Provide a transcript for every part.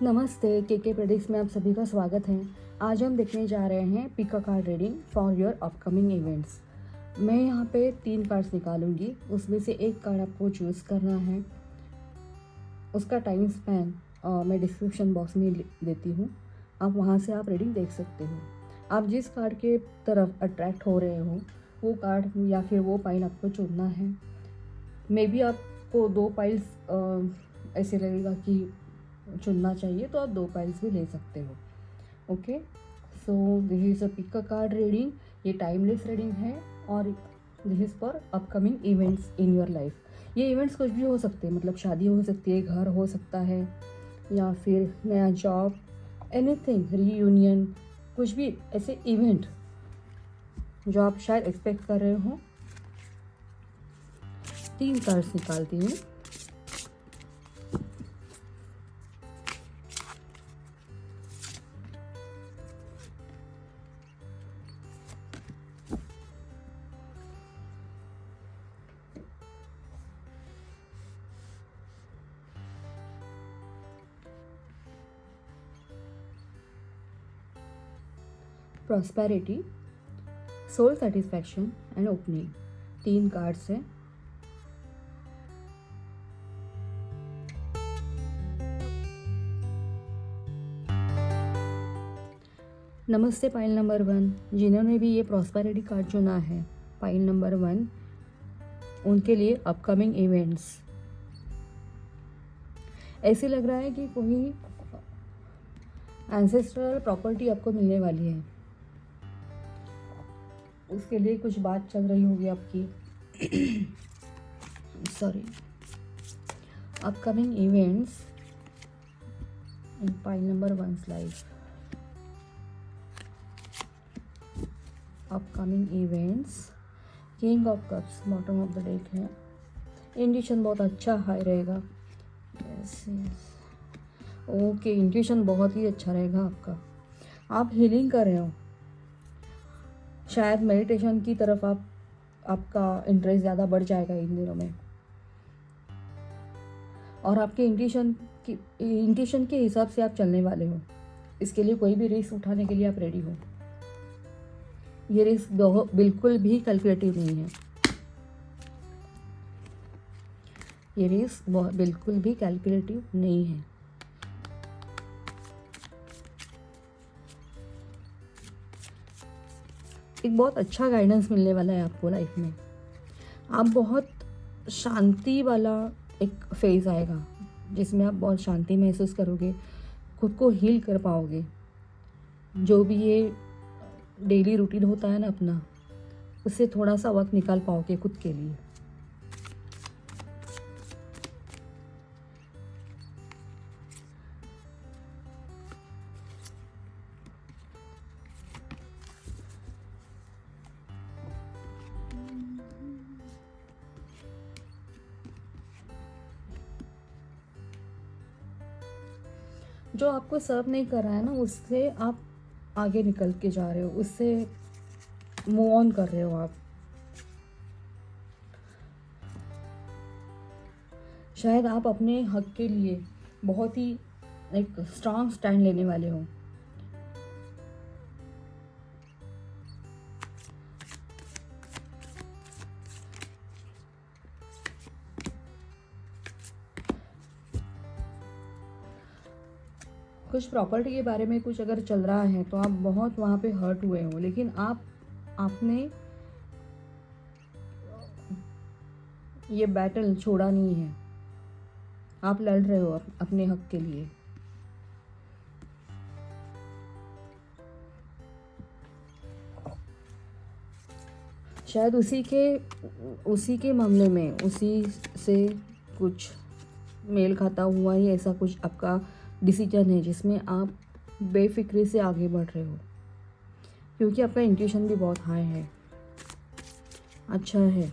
नमस्ते, के प्रेडिक्स में आप सभी का स्वागत है। आज हम देखने जा रहे हैं pick a card reading for your upcoming events. मैं यहाँ पे 3 कार्ड्स निकालूंगी, उसमें से एक कार्ड आपको चूज़ करना है। उसका टाइम स्पैन मैं डिस्क्रिप्शन बॉक्स में देती हूँ, आप वहाँ से आप रीडिंग देख सकते हो। आप जिस कार्ड के तरफ अट्रैक्ट हो रहे हो वो कार्ड या फिर वो पाइल आपको चुनना है। मे बी आपको 2 पाइल्स ऐसे लगेगा कि चुनना चाहिए तो आप 2 पाइल्स भी ले सकते हो। Okay, so this is a pick a card reading. ये टाइमलेस रीडिंग है और this is for upcoming events in your life. ये इवेंट्स कुछ भी हो सकते हैं, मतलब शादी हो सकती है, घर हो सकता है, या फिर नया जॉब, एनीथिंग, रीयूनियन, कुछ भी ऐसे इवेंट जो आप शायद एक्सपेक्ट कर रहे हो। 3 कार्ड्स निकालती हूँ। Prosperity, soul satisfaction and opening, 3 cards हैं। नमस्ते पाइल नंबर 1, जिन्होंने भी ये प्रॉस्पेरिटी कार्ड चुना है, पाइल नंबर 1, उनके लिए अपकमिंग इवेंट्स। ऐसे लग रहा है कि कोई एंसेस्ट्रल प्रॉपर्टी आपको मिलने वाली है, उसके लिए कुछ बात चल रही होगी आपकी। Sorry. Upcoming events in pile number 1's life. Upcoming events, king of cups bottom of the deck है। इंट्यूशन बहुत अच्छा हाई रहेगा। यस यस, ओके, इंट्यूशन बहुत ही अच्छा रहेगा आपका। आप हीलिंग कर रहे हो, शायद मेडिटेशन की तरफ आपका इंटरेस्ट ज़्यादा बढ़ जाएगा इन दिनों में, और आपके इंट्यूशन के हिसाब से आप चलने वाले हो। इसके लिए कोई भी रिस्क उठाने के लिए आप रेडी हो। ये रिस्क बिल्कुल भी कैलकुलेटिव नहीं है। ये रिस्क बिल्कुल भी कैलकुलेटिव नहीं है। एक बहुत अच्छा गाइडेंस मिलने वाला है आपको लाइफ में। आप बहुत शांति वाला एक फेज़ आएगा जिसमें आप बहुत शांति महसूस करोगे, खुद को हील कर पाओगे। जो भी ये डेली रूटीन होता है ना अपना, उससे थोड़ा सा वक्त निकाल पाओगे खुद के लिए। जो आपको सर्व नहीं कर रहा है ना, उससे आप आगे निकल के जा रहे हो, उससे मूव ऑन कर रहे हो आप। शायद आप अपने हक के लिए बहुत ही एक स्ट्रांग स्टैंड लेने वाले हो। कुछ प्रॉपर्टी के बारे में कुछ अगर चल रहा है तो आप बहुत वहाँ पे हर्ट हुए हो, लेकिन आपने ये बैटल छोड़ा नहीं है। आप लड़ रहे हो अपने हक के लिए। शायद उसी के मामले में उसी से कुछ मेल खाता हुआ ही ऐसा कुछ आपका डिसीजन है जिसमें आप बेफिक्री से आगे बढ़ रहे हो, क्योंकि आपका इंट्यूशन भी बहुत हाई है, अच्छा है।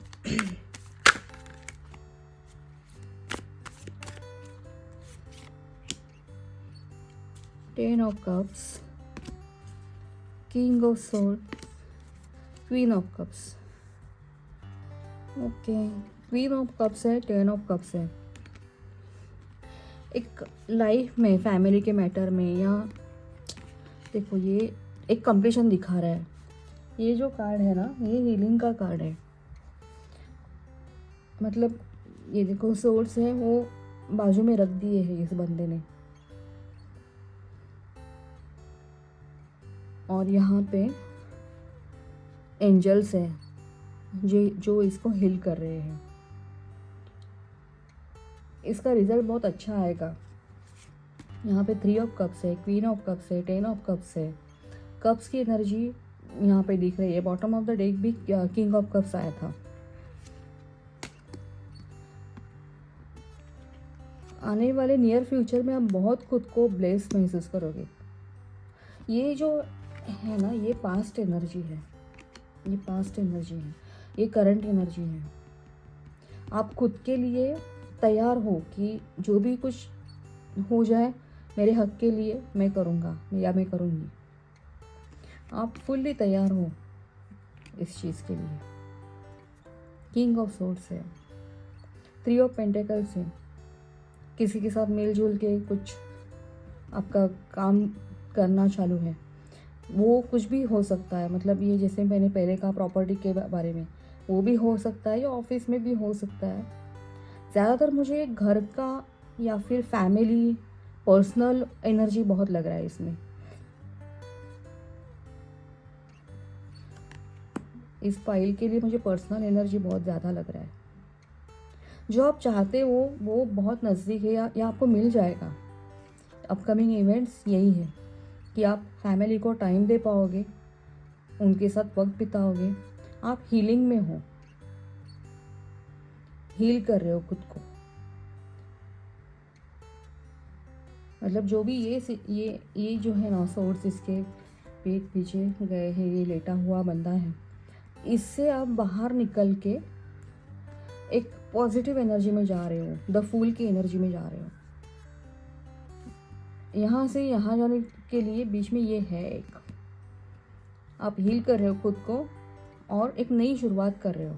Ten of cups, king of sword, queen of cups. Okay, queen of cups है, 10 ऑफ कप्स है। एक लाइफ में, फैमिली के मैटर में, या देखो ये एक कंप्लीशन दिखा रहा है। ये जो कार्ड है ना, ये हीलिंग का कार्ड है। मतलब ये देखो सोर्स है वो बाजू में रख दिए है इस बंदे ने, और यहाँ पे एंजल्स है जो इसको हील कर रहे हैं। इसका रिजल्ट बहुत अच्छा आएगा। यहाँ पे 3 ऑफ कप्स है, क्वीन ऑफ कप्स है, 10 ऑफ कप्स है। कप्स की एनर्जी यहाँ पे दिख रही है। बॉटम ऑफ द डेक भी किंग ऑफ कप्स आया था। आने वाले नियर फ्यूचर में आप बहुत खुद को ब्लेस महसूस करोगे। ये जो है ना, ये पास्ट एनर्जी है, ये पास्ट एनर्जी है, ये करंट एनर्जी है। आप खुद के लिए तैयार हो कि जो भी कुछ हो जाए मेरे हक के लिए मैं करूँगा या मैं करूँगी। आप फुल्ली तैयार हो इस चीज़ के लिए। किंग ऑफ सोर्ड्स है, 3 ऑफ पेंटिकल्स है। किसी के साथ मिलजुल के कुछ आपका काम करना चालू है, वो कुछ भी हो सकता है। मतलब ये जैसे मैंने पहले कहा प्रॉपर्टी के बारे में, वो भी हो सकता है या ऑफिस में भी हो सकता है। ज़्यादातर मुझे घर का या फिर फैमिली, पर्सनल एनर्जी बहुत लग रहा है इसमें। इस फाइल के लिए मुझे पर्सनल एनर्जी बहुत ज़्यादा लग रहा है। जो आप चाहते हो वो बहुत नज़दीक है या आपको मिल जाएगा। अपकमिंग इवेंट्स यही है कि आप फैमिली को टाइम दे पाओगे, उनके साथ वक्त बिताओगे। आप हीलिंग में हो, हील कर रहे हो खुद को। मतलब जो भी ये जो है ना सोर्स, इसके पेट पीछे गए हैं, ये लेटा हुआ बंदा है, इससे आप बाहर निकल के एक पॉजिटिव एनर्जी में जा रहे हो, द फूल की एनर्जी में जा रहे हो। यहाँ से यहाँ जाने के लिए बीच में ये है एक, आप हील कर रहे हो खुद को और एक नई शुरुआत कर रहे हो।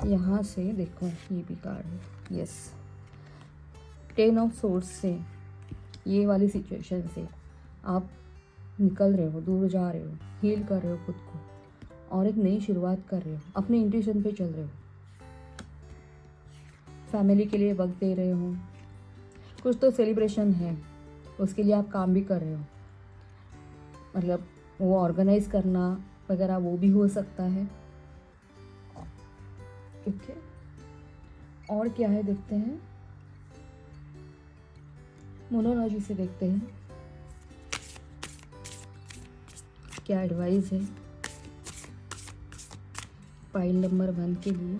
यहाँ से देखो ये भी कार्ड है, यस, 10 ऑफ सोर्ड्स से, ये वाली सिचुएशन से आप निकल रहे हो, दूर जा रहे हो, हील कर रहे हो खुद को और एक नई शुरुआत कर रहे हो। अपने इंट्यूशन पे चल रहे हो, फैमिली के लिए वक्त दे रहे हो। कुछ तो सेलिब्रेशन है, उसके लिए आप काम भी कर रहे हो। मतलब वो ऑर्गेनाइज करना वगैरह वो भी हो सकता है। ओके, और क्या है देखते हैं, मोनोलॉजी से देखते हैं क्या एडवाइस है फाइल नंबर 1 के लिए।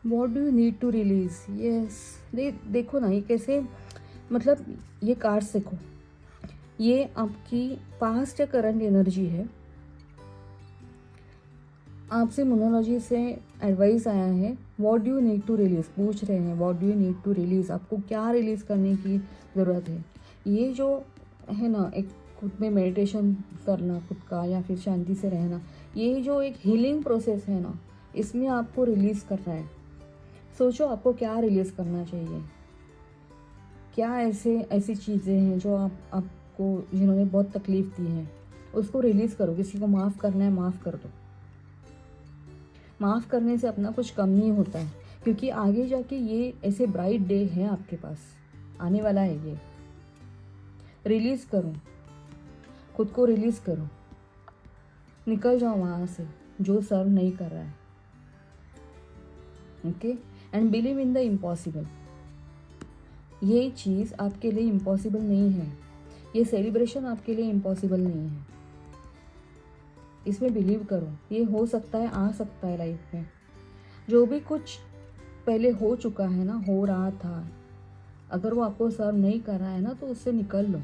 What do you need to release, yes. देखो ना ये कैसे, मतलब ये कार्ड्स देखो, ये आपकी पास्ट या करंट एनर्जी है। आपसे मोनोलॉजी से एडवाइस आया है, what do you need to release, पूछ रहे हैं what do you need to release, आपको क्या रिलीज़ करने की ज़रूरत है। ये जो है ना, एक खुद में मेडिटेशन करना खुद का, या फिर शांति से रहना, ये जो एक हीलिंग प्रोसेस है ना, इसमें आपको रिलीज़ करना है। सोचो आपको क्या रिलीज़ करना चाहिए, क्या ऐसी चीज़ें हैं जो आपको जिन्होंने बहुत तकलीफ़ दी है, उसको रिलीज़ करो। किसी को माफ़ करना है, माफ़ कर दो। माफ़ करने से अपना कुछ कम नहीं होता है, क्योंकि आगे जाके ये ऐसे ब्राइट डे है आपके पास, आने वाला है ये। रिलीज़ करो, खुद को रिलीज़ करो, निकल जाओ वहाँ से जो सर्व नहीं कर रहा है। Okay, and believe in the impossible. ये चीज़ आपके लिए इम्पॉसिबल नहीं है, ये सेलिब्रेशन आपके लिए इम्पॉसिबल नहीं है। इसमें बिलीव करो, ये हो सकता है, आ सकता है लाइफ में। जो भी कुछ पहले हो चुका है ना, हो रहा था, अगर वो आपको सर्व नहीं कर रहा है ना, तो उससे निकल लो,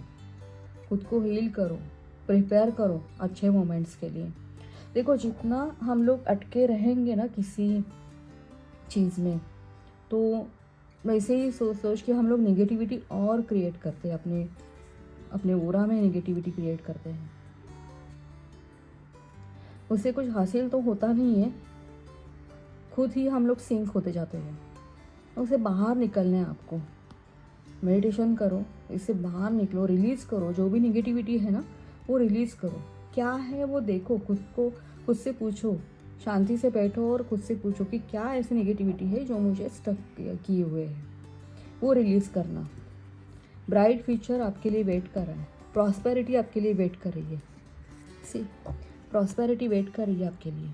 खुद को हील करो, प्रिपेयर करो अच्छे मोमेंट्स के लिए। देखो जितना हम लोग अटके रहेंगे ना किसी चीज़ में, तो वैसे ही सोच सोच के हम लोग नेगेटिविटी और क्रिएट करते हैं, अपने अपने ओरा में नेगेटिविटी क्रिएट करते हैं। उससे कुछ हासिल तो होता नहीं है, खुद ही हम लोग सिंक होते जाते हैं। उससे बाहर निकलना है आपको। मेडिटेशन करो, इससे बाहर निकलो, रिलीज़ करो। जो भी नेगेटिविटी है ना वो रिलीज़ करो। क्या है वो देखो, खुद से पूछो, शांति से बैठो और खुद से पूछो कि क्या ऐसी नेगेटिविटी है जो मुझे स्टक किए हुए है, वो रिलीज़ करना। ब्राइट फ्यूचर आपके लिए वेट कर रहा है, प्रॉस्पेरिटी आपके लिए वेट कर रही है। सी प्रॉस्पेरिटी वेट कर रही है आपके लिए।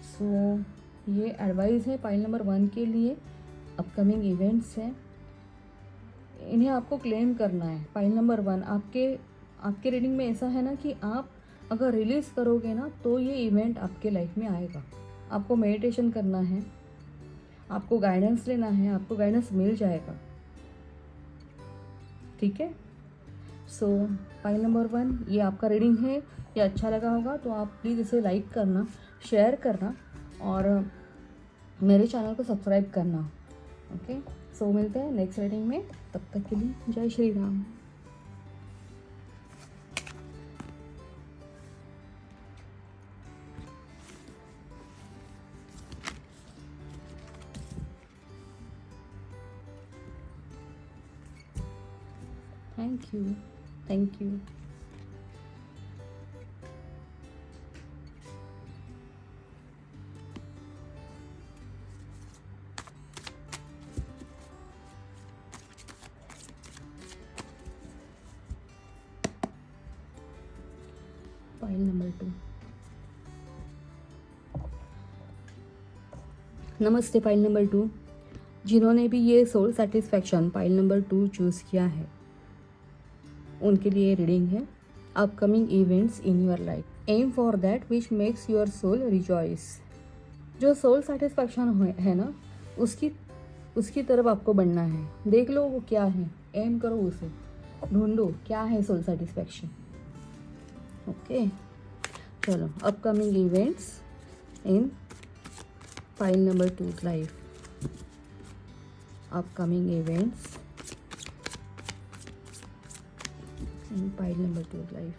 सो ये एडवाइस है पाइल नंबर 1 के लिए। अपकमिंग इवेंट्स हैं, इन्हें आपको क्लेम करना है। पाइल नंबर 1 आपके रीडिंग में ऐसा है ना कि आप अगर रिलीज़ करोगे ना तो ये इवेंट आपके लाइफ में आएगा। आपको मेडिटेशन करना है, आपको गाइडेंस लेना है, आपको गाइडेंस मिल जाएगा। ठीक है। सो पाइल नंबर 1 ये आपका रीडिंग है। ये अच्छा लगा होगा तो आप प्लीज़ इसे लाइक करना, शेयर करना और मेरे चैनल को सब्सक्राइब करना। ओके, सो मिलते हैं नेक्स्ट रीडिंग में। तब तक के लिए जय Shri Ram. Thank you, thank you. Pile number 2। नमस्ते पाइल नंबर 2। जिन्होंने भी ये soul satisfaction pile number 2 choose किया है उनके लिए रीडिंग है। Upcoming events in your life, aim for that which makes your soul rejoice. जो सोल सेटिस्फैक्शन है ना उसकी तरफ आपको बढ़ना है। देख लो वो क्या है, एम करो उसे, ढूंढो क्या है सोल सेटिस्फैक्शन। ओके, चलो upcoming events in pile number 2's life. Upcoming events in pile number 2's life.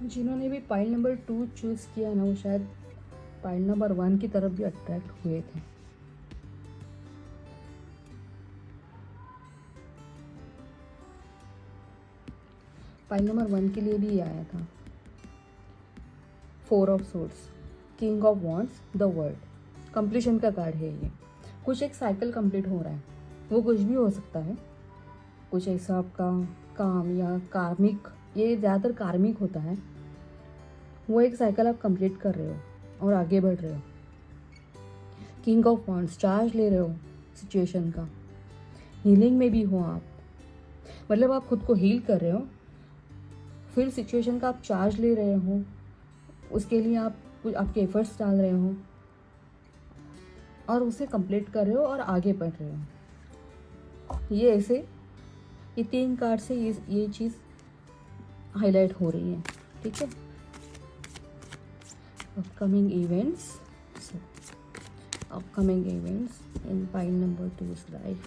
जिन्होंने भी पाइल नंबर 2 चूज़ किया ना वो शायद पाइल नंबर 1 की तरफ भी अट्रैक्ट हुए थे। पाइल नंबर 1 के लिए भी ये आया था। 4 of swords, king of wands, the world. Completion का कार्ड है ये। कुछ एक साइकिल कंप्लीट हो रहा है, वो कुछ भी हो सकता है। कुछ ऐसा आपका काम या कार्मिक, ये ज़्यादातर कार्मिक होता है। वो एक साइकिल आप कंप्लीट कर रहे हो और आगे बढ़ रहे हो। किंग ऑफ वॉन्ड्स, चार्ज ले रहे हो सिचुएशन का। हीलिंग में भी हो आप, मतलब आप खुद को हील कर रहे हो, फिर सिचुएशन का आप चार्ज ले रहे हो, उसके लिए आप कुछ आपके एफर्ट्स डाल रहे हो और उसे कंप्लीट कर रहे हो और आगे बढ़ रहे हो। ये ऐसे ये 3 कार्ड से ये चीज़ हाईलाइट हो रही है। ठीक है। Upcoming events in pile number 2's life.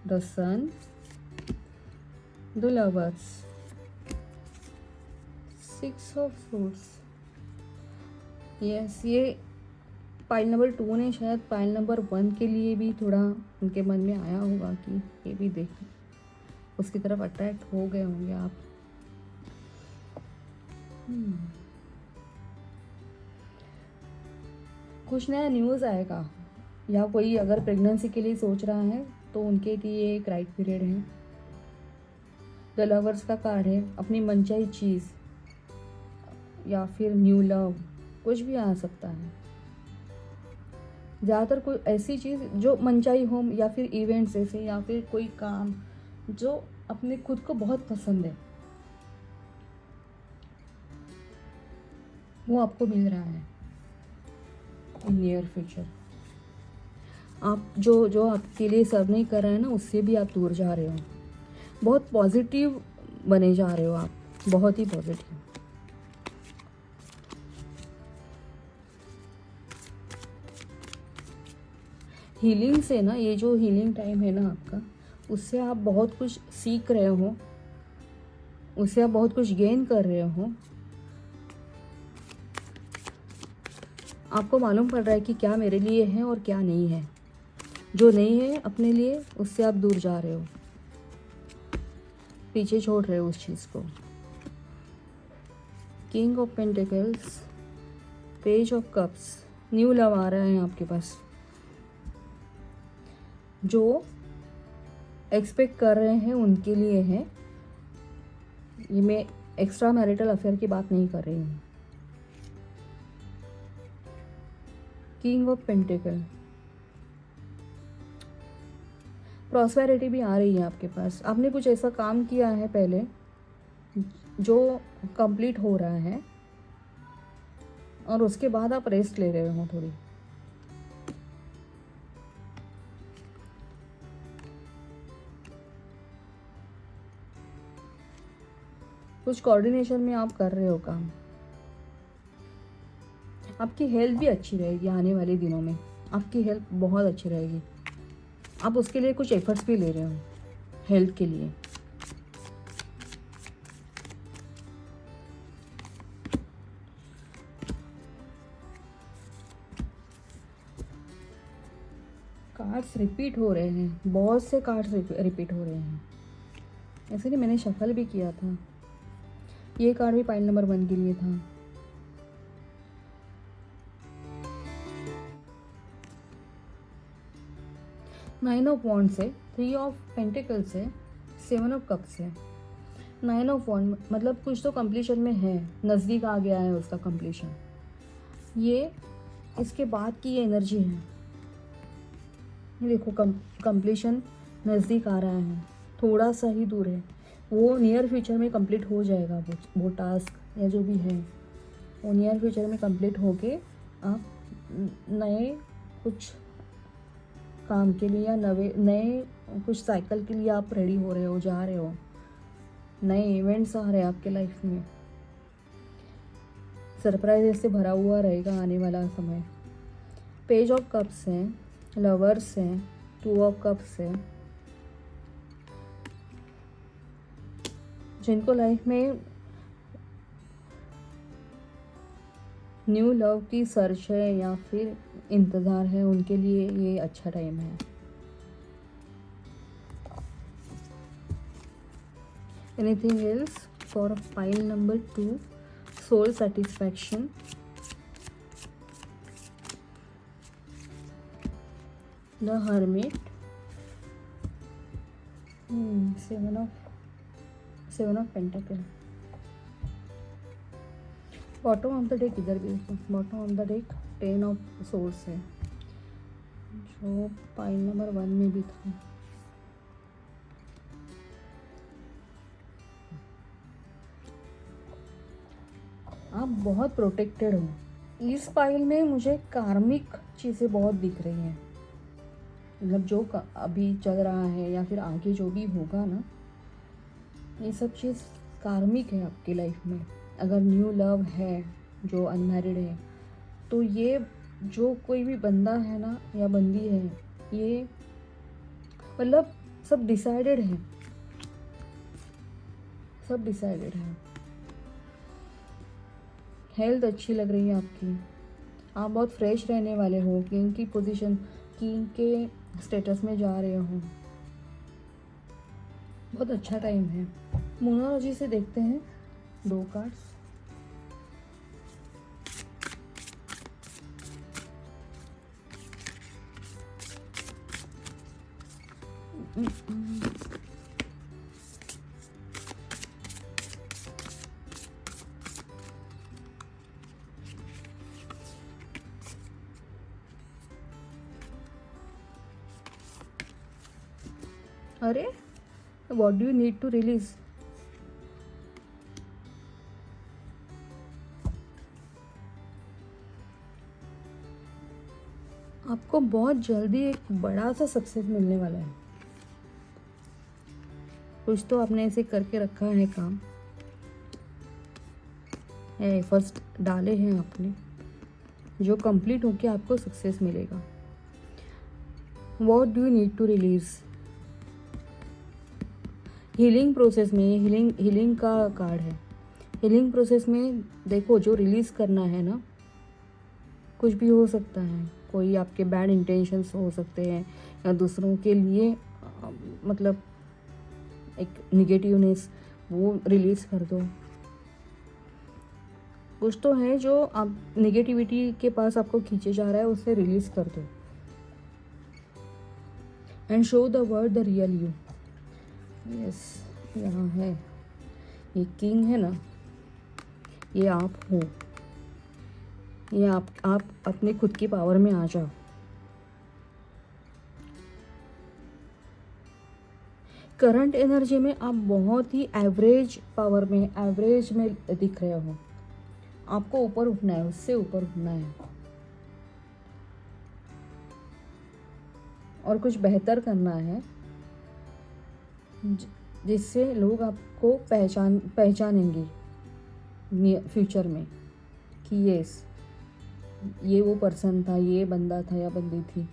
The sun, the lovers, 6 of swords. Yes, ये पाइल नंबर 2 ने शायद पाइल नंबर 1 के लिए भी थोड़ा उनके मन में आया होगा कि ये भी देखें, उसकी तरफ अट्रैक्ट हो गए होंगे आप। कुछ नया न्यूज़ आएगा, या कोई अगर प्रेगनेंसी के लिए सोच रहा है तो उनके लिए एक राइट पीरियड है। द लवर्स का कार्ड है, अपनी मनचाही चीज़ या फिर न्यू लव, कुछ भी आ सकता है। ज़्यादातर कोई ऐसी चीज़ जो मनचाही हो, या फिर इवेंट्स ऐसे, या फिर कोई काम जो अपने खुद को बहुत पसंद है। वो आपको मिल रहा है इन नियर फ्यूचर। आप जो जो आपके लिए सर्व नहीं कर रहा है ना, उससे भी आप दूर जा रहे हो। बहुत पॉजिटिव बने जा रहे हो आप, बहुत ही पॉजिटिव। हीलिंग से ना, ये जो हीलिंग टाइम है ना आपका, उससे आप बहुत कुछ सीख रहे हो, उससे आप बहुत कुछ गेन कर रहे हो। आपको मालूम पड़ रहा है कि क्या मेरे लिए है और क्या नहीं है। जो नहीं है अपने लिए, उससे आप दूर जा रहे हो, पीछे छोड़ रहे हो उस चीज़ को। King of pentacles, page of cups, new love आ रहा है आपके पास। जो एक्सपेक्ट कर रहे हैं उनके लिए है ये। मैं एक्स्ट्रा मैरिटल अफेयर की बात नहीं कर रही हूँ। किंग ऑफ पेंटिकल, प्रॉस्पेरिटी भी आ रही है आपके पास। आपने कुछ ऐसा काम किया है पहले जो कंप्लीट हो रहा है, और उसके बाद आप रेस्ट ले रहे हो थोड़ी। कुछ कोऑर्डिनेशन में आप कर रहे हो काम। आपकी हेल्थ भी अच्छी रहेगी आने वाले दिनों में, आपकी हेल्थ बहुत अच्छी रहेगी। आप उसके लिए कुछ एफर्ट्स भी ले रहे हो हेल्थ के लिए। कार्ड्स रिपीट हो रहे हैं, बहुत से कार्ड्स रिपीट हो रहे हैं। ऐसे नहीं, मैंने शफल भी किया था। ये कार्ड भी पाइल नंबर 1 के लिए था। नाइन ऑफ वॉन्ड्स है, 3 ऑफ पेंटिकल्स है, 7 ऑफ कप्स है। 9 ऑफ वॉन्ड मतलब कुछ तो कंप्लीशन में है, नज़दीक आ गया है उसका कंप्लीशन। ये इसके बाद की ये एनर्जी है। ये देखो कंप्लीशन नज़दीक आ रहा है, थोड़ा सा ही दूर है। वो नियर फ्यूचर में कंप्लीट हो जाएगा। वो टास्क या जो भी है वो नियर फ्यूचर में कंप्लीट होके आप नए कुछ काम के लिए या नए कुछ साइकिल के लिए आप रेडी हो रहे हो, जा रहे हो। नए इवेंट्स आ रहे हैं आपके लाइफ में। सरप्राइज से भरा हुआ रहेगा आने वाला समय। पेज ऑफ कप्स हैं, लवर्स हैं, 2 ऑफ कप्स है। जिनको लाइफ में न्यू लव की सर्च है या फिर इंतज़ार है, उनके लिए ये अच्छा टाइम है। Anything else for pile number 2, soul satisfaction. The hermit, 7 of pentacle. Bottom of the deck इधर भी देखो, bottom of the deck 10 of swords है, जो पाइल नंबर 1 में भी था। आप बहुत प्रोटेक्टेड हो। इस पाइल में मुझे कार्मिक चीज़ें बहुत दिख रही हैं। मतलब जो अभी चल रहा है या फिर आगे जो भी होगा ना, ये सब चीज़ कार्मिक है आपकी लाइफ में। अगर न्यू लव है, जो अनमैरिड है, तो ये जो कोई भी बंदा है ना या बंदी है, ये मतलब सब डिसाइडेड है, सब डिसाइडेड है। हेल्थ अच्छी लग रही है आपकी। आप बहुत फ्रेश रहने वाले हो, किंग की पोजीशन, किंग के स्टेटस में जा रहे हो। बहुत अच्छा टाइम है। मोनोलॉजी से देखते हैं 2 कार्ड्स। अरे, what do you need to release? आपको बहुत जल्दी एक बड़ा सा सक्सेस मिलने वाला है। कुछ तो आपने ऐसे करके रखा है, काम है, एफर्ट्स डाले हैं आपने, जो कंप्लीट होके आपको सक्सेस मिलेगा। What do you need to release? Healing process में, ये हीलिंग का कार्ड है। हीलिंग प्रोसेस में देखो, जो रिलीज़ करना है ना, कुछ भी हो सकता है। कोई आपके बैड इंटेंशंस हो सकते हैं, या दूसरों के लिए मतलब एक निगेटिवनेस, वो रिलीज़ कर दो। कुछ तो है जो आप निगेटिविटी के पास आपको खींचे जा रहा है, उसे रिलीज़ कर दो। And show the world the real you. Yes, यहाँ है ये किंग है ना, ये आप हो। ये आप अपने खुद की पावर में आ जाओ। करंट एनर्जी में आप बहुत ही एवरेज पावर में, एवरेज में दिख रहे हो। आपको ऊपर उठना है, उससे ऊपर उठना है और कुछ बेहतर करना है, जिससे लोग आपको पहचानेंगे फ्यूचर में कि यस, ये वो पर्सन था, ये बंदा था या बंदी थी।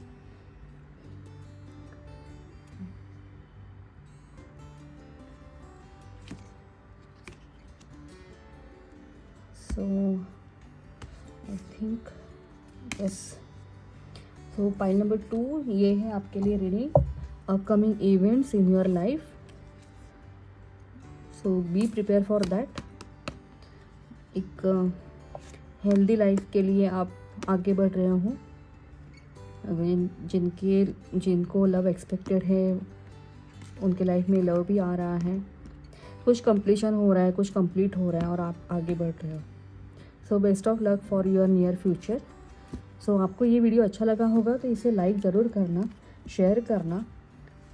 So I think yes. So pile number 2, ये है आपके लिए reading upcoming events in your life. So be prepare for that. एक हेल्दी लाइफ के लिए आप आगे बढ़ रहे हो। जिनको लव एक्सपेक्टेड है, उनके लाइफ में लव भी आ रहा है। कुछ कंप्लीशन हो रहा है, कुछ कंप्लीट हो रहा है और आप आगे बढ़ रहे हो। So best of luck for your near future. So आपको ये वीडियो अच्छा लगा होगा तो इसे लाइक ज़रूर करना, शेयर करना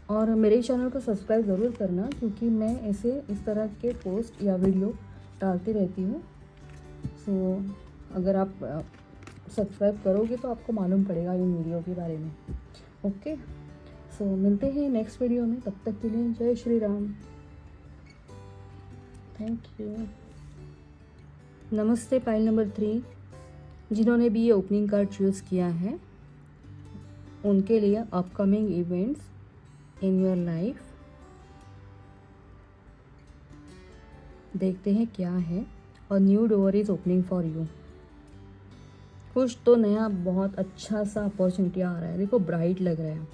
और मेरे चैनल को सब्सक्राइब ज़रूर करना, क्योंकि मैं ऐसे इस तरह के पोस्ट या वीडियो डालती रहती हूँ। सो अगर आप सब्सक्राइब करोगे तो आपको मालूम पड़ेगा इन वीडियो के बारे में। ओके, सो मिलते हैं नेक्स्ट वीडियो में। तब तक के लिए जय श्री राम। Thank you. नमस्ते पाइल नंबर 3, जिन्होंने भी ये ओपनिंग कार्ड चूज़ किया है, उनके लिए upcoming events in your life देखते हैं क्या है। और new door is opening for you. कुछ तो नया बहुत अच्छा सा अपॉर्चुनिटी आ रहा है। देखो, ब्राइट लग रहा है,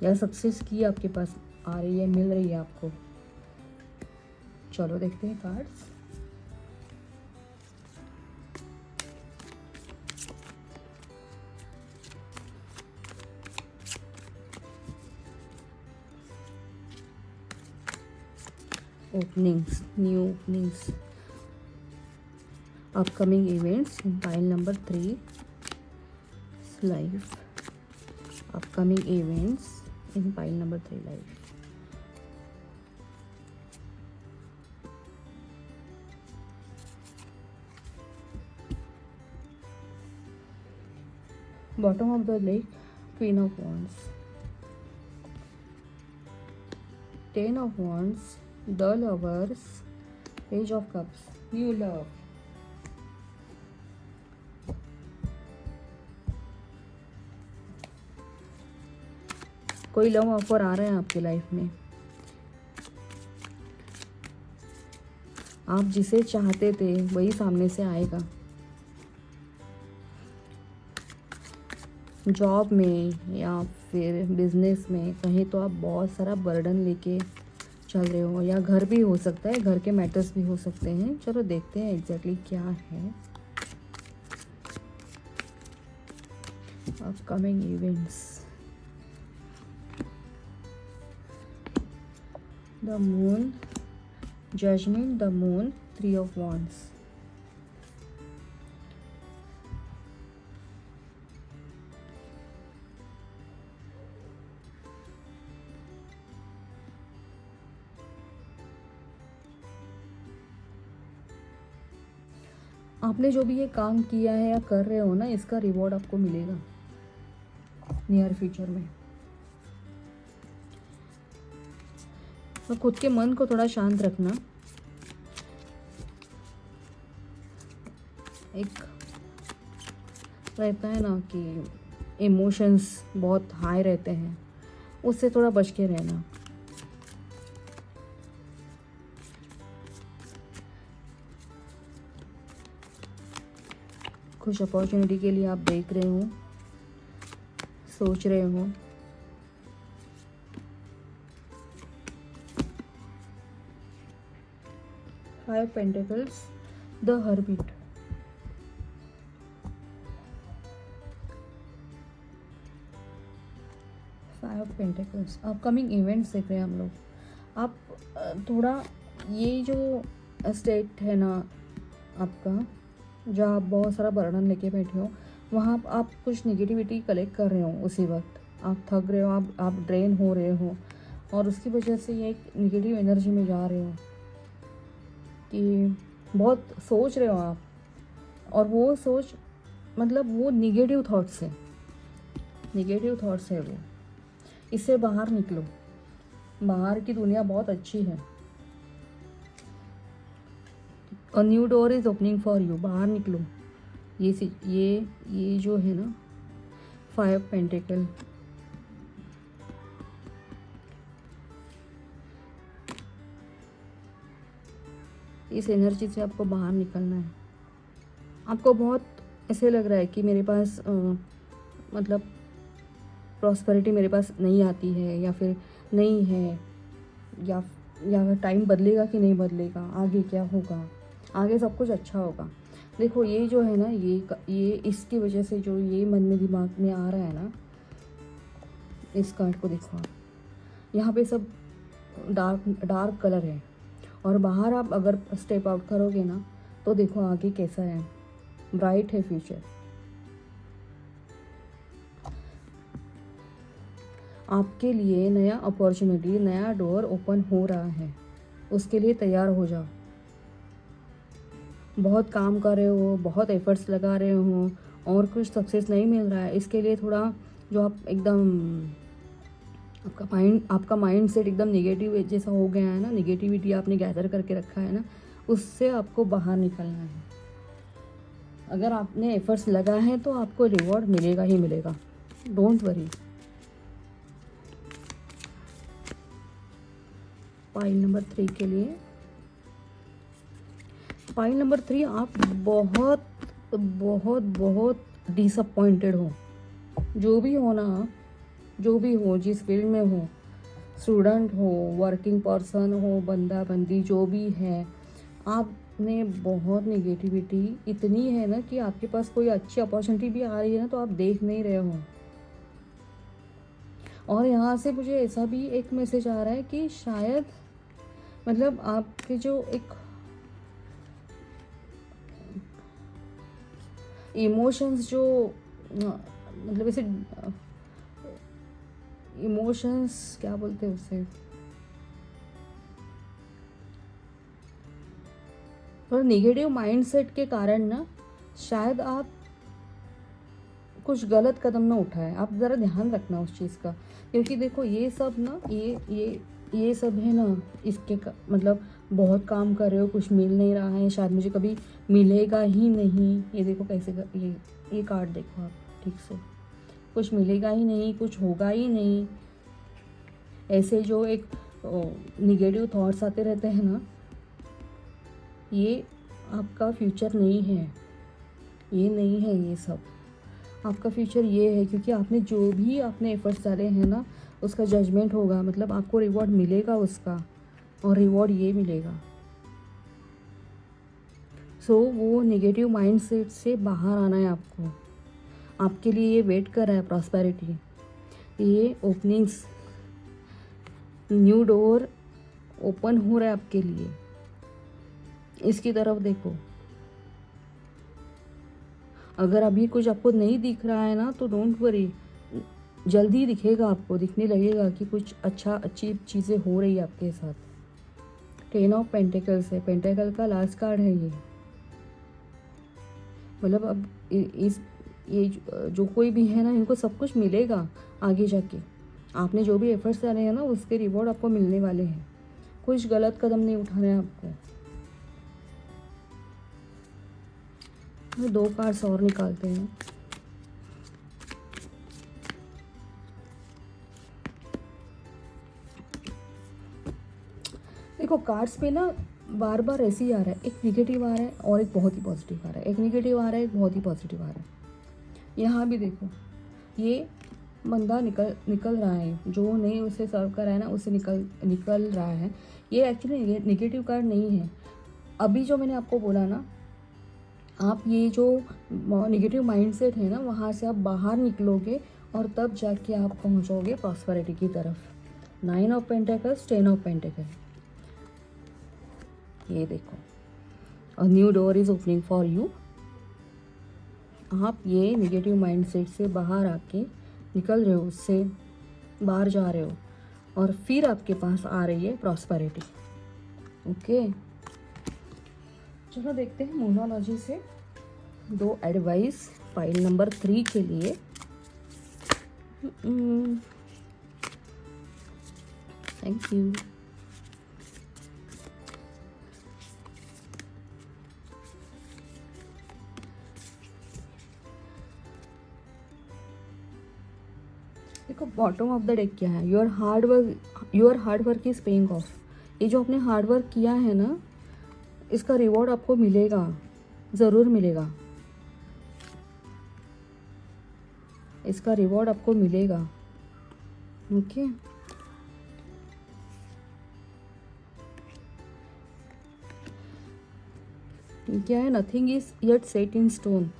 या सक्सेस की आपके पास आ रही है, मिल रही है आपको। चलो देखते हैं cards. Openings, new openings, upcoming events in pile number 3 life. Upcoming events in pile number 3 life. Bottom of the deck, Queen of Wands, 10 of Wands, the Lovers, Page of Cups, new love. कोई love offer आ रहा है आपकी life में। आप जिसे चाहते थे वही सामने से आएगा। जॉब में या फिर बिजनेस में कहीं तो आप बहुत सारा बर्डन लेके चल रहे हो, या घर भी हो सकता है, घर के मैटर्स भी हो सकते हैं। चलो देखते हैं एग्जैक्टली क्या है upcoming events. The Moon, Judgment, the Moon, 3 of Wands. आपने जो भी ये काम किया है या कर रहे हो ना, इसका रिवॉर्ड आपको मिलेगा नियर फ्यूचर में। तो खुद के मन को थोड़ा शांत रखना। एक रहता है ना कि इमोशंस बहुत हाई रहते हैं, उससे थोड़ा बच के रहना। कुछ अपॉर्चुनिटी के लिए आप देख रहे हो, सोच रहे हो। Five pentacles, the hermit. Five pentacles, upcoming events देख रहे हैं हम लोग। आप थोड़ा ये जो स्टेट है ना आपका, जहाँ आप बहुत सारा बर्डन लेके बैठे हो, वहाँ आप कुछ निगेटिविटी कलेक्ट कर रहे हो। उसी वक्त आप थक रहे हो, आप ड्रेन हो रहे हो, और उसकी वजह से ये एक निगेटिव एनर्जी में जा रहे हो कि बहुत सोच रहे हो आप, और वो सोच मतलब वो निगेटिव थॉट्स है, निगेटिव थॉट्स है वो। इससे बाहर निकलो, बाहर की दुनिया बहुत अच्छी है। A new door is opening for you, बाहर निकलो। ये जो है ना फाइव पेंटिकल, इस एनर्जी से आपको बाहर निकलना है। आपको बहुत ऐसे लग रहा है कि मेरे पास मतलब प्रॉस्पेरिटी मेरे पास नहीं आती है, या फिर नहीं है, या टाइम बदलेगा कि नहीं बदलेगा, आगे क्या होगा, आगे सब कुछ अच्छा होगा। देखो ये जो है ना, ये इसकी वजह से जो ये मन में दिमाग में आ रहा है ना, इस कार्ड को देखो आप, यहाँ पे सब डार्क कलर है, और बाहर आप अगर स्टेप आउट करोगे ना, तो देखो आगे कैसा है, ब्राइट है फ्यूचर। आपके लिए नया अपॉर्चुनिटी, नया डोर ओपन हो रहा है, उसके लिए तैयार हो जाओ। बहुत काम कर रहे हो, बहुत एफर्ट्स लगा रहे हो, और कुछ सक्सेस नहीं मिल रहा है, इसके लिए थोड़ा जो आप एकदम आपका माइंड सेट एकदम नेगेटिव जैसा हो गया है ना, नेगेटिविटी आपने गैदर करके रखा है ना, उससे आपको बाहर निकलना है। अगर आपने एफर्ट्स लगा है तो आपको रिवॉर्ड मिलेगा ही मिलेगा, डोंट वरी। पाइल नंबर 3 के लिए, पाइल नंबर 3, आप बहुत बहुत बहुत डिसअपॉइंटेड हो। जो भी हो ना, जो भी हो, जिस फील्ड में हो, स्टूडेंट हो, वर्किंग पर्सन हो, बंदा बंदी जो भी है, आपने बहुत नेगेटिविटी इतनी है ना कि आपके पास कोई अच्छी अपॉर्चुनिटी भी आ रही है ना, तो आप देख नहीं रहे हो। और यहाँ से मुझे ऐसा भी एक मैसेज आ रहा है कि शायद मतलब आपके जो एक इमोशंस, जो मतलब ऐसे इमोशंस क्या बोलते हैं उसे, और नेगेटिव माइंडसेट के कारण ना शायद आप कुछ गलत कदम ना उठाएं। आप ज़रा ध्यान रखना उस चीज़ का, क्योंकि देखो ये सब ना, ये सब है ना, मतलब बहुत काम कर रहे हो, कुछ मिल नहीं रहा है, शायद मुझे कभी मिलेगा ही नहीं। ये देखो कैसे ये कार्ड देखो आप ठीक से, कुछ मिलेगा ही नहीं, कुछ होगा ही नहीं, ऐसे जो एक निगेटिव थॉट्स आते रहते हैं ना, ये आपका फ्यूचर नहीं है, ये नहीं है। ये सब आपका फ्यूचर ये है, क्योंकि आपने जो भी अपने एफर्ट्स डाले हैं ना, उसका जजमेंट होगा, मतलब आपको रिवॉर्ड मिलेगा उसका, और रिवॉर्ड ये मिलेगा। सो वो नेगेटिव माइंडसेट से बाहर आना है आपको। आपके लिए ये वेट कर रहा है प्रॉस्पेरिटी, ये ओपनिंग्स, न्यू डोर ओपन हो रहा है आपके लिए, इसकी तरफ देखो। अगर अभी कुछ आपको नहीं दिख रहा है ना, तो डोंट वरी, जल्दी दिखेगा आपको, दिखने लगेगा कि कुछ अच्छी चीज़ें हो रही है आपके साथ। 10 ऑफ पेंटिकल्स है, पेंटिकल का लास्ट कार्ड है ये। मतलब अब इस ये जो कोई भी है ना, इनको सब कुछ मिलेगा आगे जाके। आपने जो भी एफर्ट्स डाले हैं ना, उसके रिवॉर्ड आपको मिलने वाले हैं। कुछ गलत कदम नहीं उठाना है आपको। दो कार्ड्स और निकालते हैं। देखो कार्ड्स पे ना बार बार ऐसे ही आ रहा है, एक नेगेटिव आ रहा है और एक बहुत ही पॉजिटिव आ रहा है, एक नेगेटिव आ रहा है, एक बहुत ही पॉजिटिव आ रहा है। यहाँ भी देखो, ये बंदा निकल रहा है, जो नहीं उसे सर्व करा है ना, उसे निकल रहा है। ये एक्चुअली नेगेटिव कार्ड नहीं है। अभी जो मैंने आपको बोला ना, आप ये जो नेगेटिव माइंडसेट है ना, वहाँ से आप बाहर निकलोगे और तब जाके आप पहुँचोगे प्रॉस्पेरिटी की तरफ। 9 ऑफ पेंटिकल्स, 10 ऑफ पेंटिकल। ये देखो, a new door is opening for you. आप ये नेगेटिव माइंडसेट से बाहर आके निकल रहे हो, उससे बाहर जा रहे हो और फिर आपके पास आ रही है प्रॉस्पेरिटी। ओके, चलो देखते हैं मोनोलॉजी से 2 एडवाइस फाइल नंबर 3 के लिए। Thank you. देखो बॉटम ऑफ द डेक क्या है, your hard work is paying off. ये जो आपने हार्ड वर्क किया है ना, इसका रिवॉर्ड आपको मिलेगा, ज़रूर मिलेगा। इसका रिवॉर्ड आपको मिलेगा। ओके, क्या है, nothing is yet set in stone.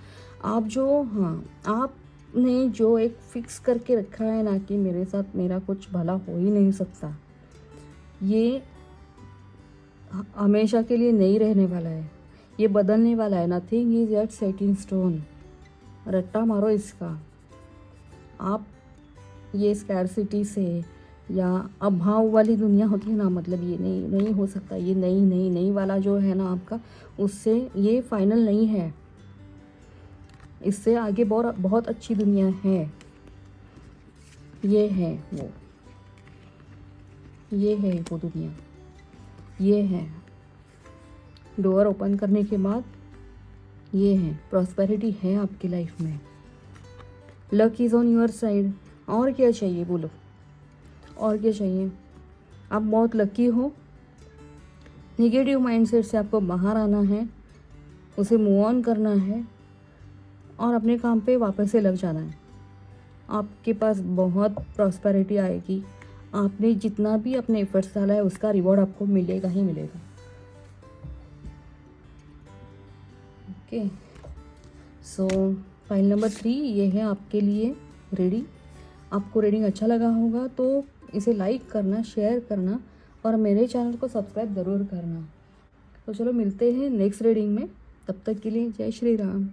आप जो, हाँ, आपने जो एक फिक्स करके रखा है ना कि मेरे साथ मेरा कुछ भला हो ही नहीं सकता, ये हमेशा के लिए नहीं रहने वाला है, ये बदलने वाला है। Nothing is yet set in stone. रट्टा मारो इसका। आप ये स्कैरसिटी से या अभाव वाली दुनिया होती है ना, मतलब ये नहीं हो सकता, ये नहीं वाला जो है ना आपका, उससे ये फाइनल नहीं है। इससे आगे बहुत अच्छी दुनिया है। ये है वो दुनिया, ये है। डोर ओपन करने के बाद ये है, प्रॉस्पेरिटी है आपकी लाइफ में। Luck is on your side. और क्या चाहिए बोलो, और क्या चाहिए? आप बहुत लकी हो। नेगेटिव माइंडसेट से आपको बाहर आना है, उसे मूव ऑन करना है और अपने काम पे वापस से लग जाना है। आपके पास बहुत प्रॉस्पेरिटी आएगी। आपने जितना भी अपने एफर्ट्स डाला है, उसका रिवॉर्ड आपको मिलेगा ही मिलेगा। ओके, सो फाइल नंबर 3 ये है आपके लिए रेडी। आपको रीडिंग अच्छा लगा होगा तो इसे लाइक करना, शेयर करना और मेरे चैनल को सब्सक्राइब ज़रूर करना। तो चलो मिलते हैं नेक्स्ट रीडिंग में, तब तक के लिए जय श्री राम।